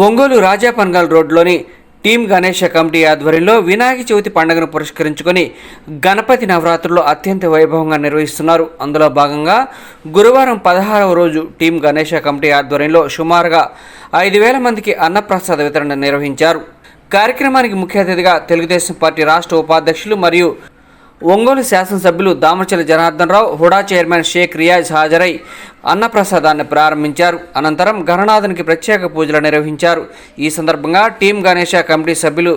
ఒంగోలు రాజాపన్గల్ రోడ్లోని team Ganesha committee ఆధ్వర్యంలో వినాయక చవితి పండుగను పురస్కరించుకొని గణపతి నవరాత్రులు అత్యంత వైభవంగా నిర్వహిస్తున్నారు. అందులో భాగంగా గురువారం 16వ రోజు టీం గణేష కమిటీ ఆధ్వర్యంలో సుమారుగా 5,000 మందికి అన్నప్రసాద వితరణ నిర్వహించారు. కార్యక్రమానికి ముఖ్య అతిథిగా తెలుగుదేశం పార్టీ రాష్ట్ర ఉపాధ్యక్షులు మరియు ఒంగోలు శాసనసభ్యులు దామచల జనార్దన్ రావు, హుడా చైర్మన్ షేక్ రియాజ్ హాజరై అన్నప్రసాదాన్ని ప్రారంభించారు. అనంతరం గణనాథునికి ప్రత్యేక పూజలు నిర్వహించారు. ఈ సందర్భంగా టీం గణేష కమిటీ సభ్యులు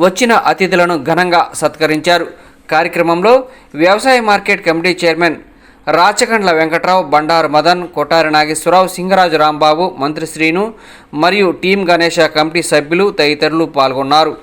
వచ్చిన అతిథులను ఘనంగా సత్కరించారు. కార్యక్రమంలో వ్యవసాయ market committee chairman Rachakandla Venkatrao, Bandaru Madan, Kotari Nageswararao, Singaraju Rambabu, Mantri Srinu మరియు టీం గణేష కమిటీ సభ్యులు తదితరులు పాల్గొన్నారు.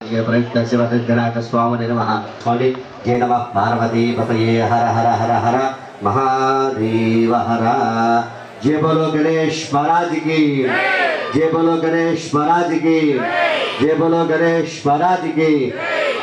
स्वामी नमः स्वामी जय नमः पार्वती पतये हर हर हर हर महादेव हर। जय बोलो गणेश महाराज की, जय बोलो गणेश महाराज की, जय बोलो गणेश महाराज की।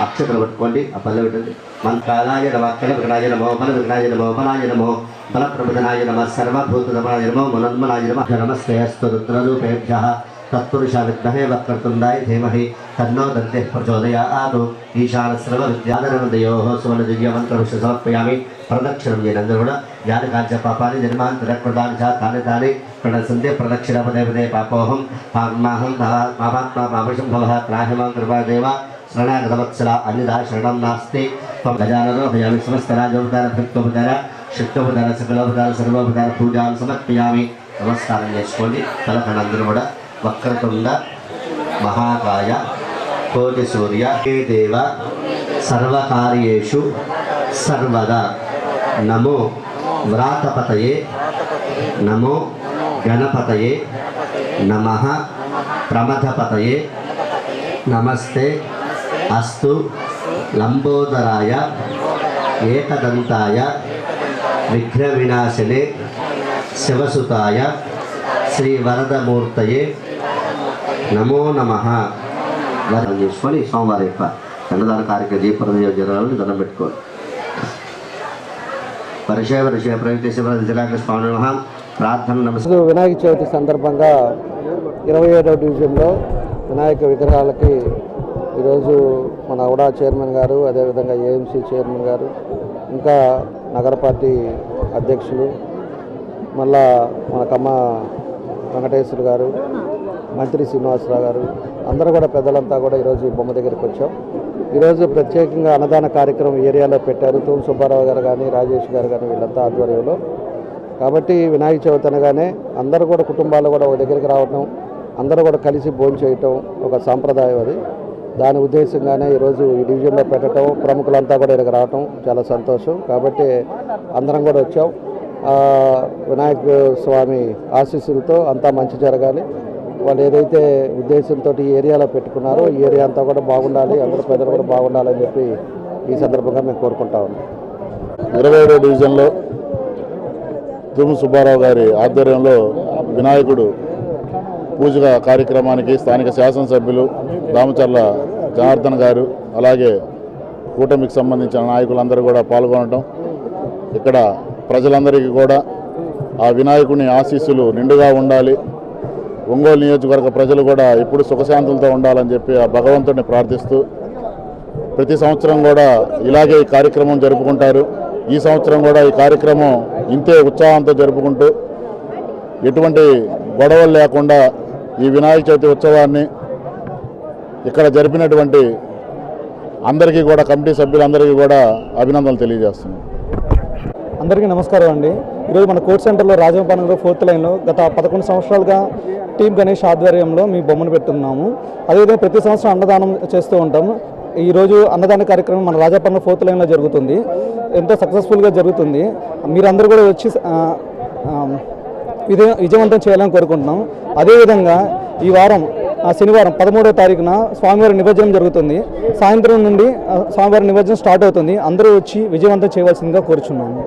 अक्षत्र पट्टुकोंడి ఆ పల్లె పెట్టండి। మంత్రాలయ నమః కలవిఘ్నాయ నమః బలవిఘ్నాయ నమః బలాయ నమః బలప్రభుతనాయ నమః సర్వభూతదమనాయ నమః మనన్మనాయ నమః నమస్తే అస్తు రుద్రరూపేభ్యః तत्पुरुषा विद्महे वक्रतुण्डाय धीमहि तन्नो दन्तिः प्रचोदयात्। ईशानस्रवविद्याधरहृदयोः सुवर्णदिव्यमन्त्रं समर्पयामि। प्रदक्षिणं येन यानि काञ्च पापानि जन्मान्तरकृतानि च तानि तानि प्रणसन्ति प्रदक्षिणं पदे पदे पापोऽहं पाप्माहं पापात्मा पापशं भवः त्राहि मां कृपादेव शरणागतवत्सला अन्यथा शरणं नास्ति। त्वं गजाननो भयामि समस्तराजोपचार भक्तोपचार शक्तोपचार सकलोपचार सर्वोपचार पूजां समर्पयामि। नमस्कारं చేసుకోండి। తలకనందరూ కూడా वक्रतुंड महाकाय कोटि सूर्य हे देव सर्वकार्येषु सर्वदा नमो व्रातपतये नमो गणपतये नमः प्रमथपतये नमस्ते अस्तु लंबोदराय एकदंताय विघ्नविनाशिने शिवसुताय श्री वरदमूर्तये नमो नमः। చేసుకొని సోమవారం యొక్క అన్నదాన కార్యక్రమ దీపప్రదయ జరగాలని దండం పెట్టుకోండి। పరిచయ పరిచయ ప్రవేశ స్వామి నమః ప్రార్థన నమస్కారం। వినాయక చవితి సందర్భంగా 27వ డివిజన్లో వినాయక విగ్రహాలకి ఈరోజు మన ఉడా చైర్మన్ గారు, అదేవిధంగా ఏఎంసీ చైర్మన్ గారు, ఇంకా నగర పార్టీ అధ్యక్షులు, మళ్ళా మన కమ్మ వెంకటేశ్వర గారు, మంత్రి శ్రీనివాసరావు గారు, అందరూ కూడా పెద్దలంతా కూడా ఈరోజు ఈ బొమ్మ దగ్గరికి వచ్చాం। ఈరోజు ప్రత్యేకంగా అన్నదాన కార్యక్రమం ఏరియాలో పెట్టారు। తూము సుబ్బారావు గారు కానీ, రాజేష్ గారు కానీ, వీళ్ళంతా ఆధ్వర్యంలో। కాబట్టి వినాయక చవితి అనగానే అందరూ కూడా కుటుంబాలు కూడా ఒక దగ్గరికి రావటం, అందరూ కూడా కలిసి భోజనం చేయటం ఒక సాంప్రదాయం అది। దాని ఉద్దేశంగానే ఈరోజు ఈ డివిజన్లో పెట్టడం, ప్రముఖులంతా కూడా ఇక్కడికి రావటం చాలా సంతోషం। కాబట్టి అందరం కూడా వచ్చాం। వినాయక స్వామి ఆశీస్సులతో అంతా మంచి జరగాలి। వాళ్ళు ఏదైతే ఉద్దేశంతో ఈ ఏరియాలో పెట్టుకున్నారో ఈ ఏరియా అంతా కూడా బాగుండాలి, అందరూ ప్రజలు కూడా బాగుండాలని చెప్పి ఈ సందర్భంగా మేము కోరుకుంటా ఉన్నాం। 27వ డివిజన్లో తూము సుబ్బారావు గారి ఆధ్వర్యంలో వినాయకుడు పూజ కార్యక్రమానికి స్థానిక శాసనసభ్యులు దామచర్ల జనార్దన్ గారు, అలాగే కూటమికి సంబంధించిన నాయకులందరూ కూడా పాల్గొనడం, ఇక్కడ ప్రజలందరికీ కూడా ఆ వినాయకుని ఆశీస్సులు నిండుగా ఉండాలి, ఒంగోలు నియోజకవర్గ ప్రజలు కూడా ఎప్పుడు సుఖశాంతులతో ఉండాలని చెప్పి ఆ భగవంతుడిని ప్రార్థిస్తూ ప్రతి సంవత్సరం కూడా ఇలాగే ఈ కార్యక్రమం జరుపుకుంటారు। ఈ సంవత్సరం కూడా ఈ కార్యక్రమం ఇంతే ఉత్సాహంతో జరుపుకుంటూ ఎటువంటి గొడవలు లేకుండా ఈ వినాయక చవితి ఉత్సవాన్ని ఇక్కడ జరిపినటువంటి అందరికీ కూడా కమిటీ సభ్యులందరికీ కూడా అభినందనలు తెలియజేస్తున్నాం। అందరికీ నమస్కారం అండి। ఈరోజు మన కోర్ట్ సెంటర్లో రాజమపాలెంలో 4th లైన్లో గత 11 సంవత్సరాలుగా టీమ్ గణేష్ ఆధ్వర్యంలో మీ బొమ్మను పెట్టున్నాము। అదేవిధంగా ప్రతి సంవత్సరం అన్నదానం చేస్తూ ఉంటాము। ఈరోజు అన్నదాన కార్యక్రమం మన రాజాపట్నం 4th లైన్లో జరుగుతుంది, ఎంతో సక్సెస్ఫుల్గా జరుగుతుంది। మీరందరూ కూడా వచ్చి విజయవంతం చేయాలని కోరుకుంటున్నాం। అదేవిధంగా ఈ వారం శనివారం 13వ తారీఖున స్వామివారి నిమజ్జనం జరుగుతుంది। సాయంత్రం నుండి స్వామివారి నిమజ్జనం స్టార్ట్ అవుతుంది, అందరూ వచ్చి విజయవంతం చేయవలసిందిగా కోరుచున్నాము।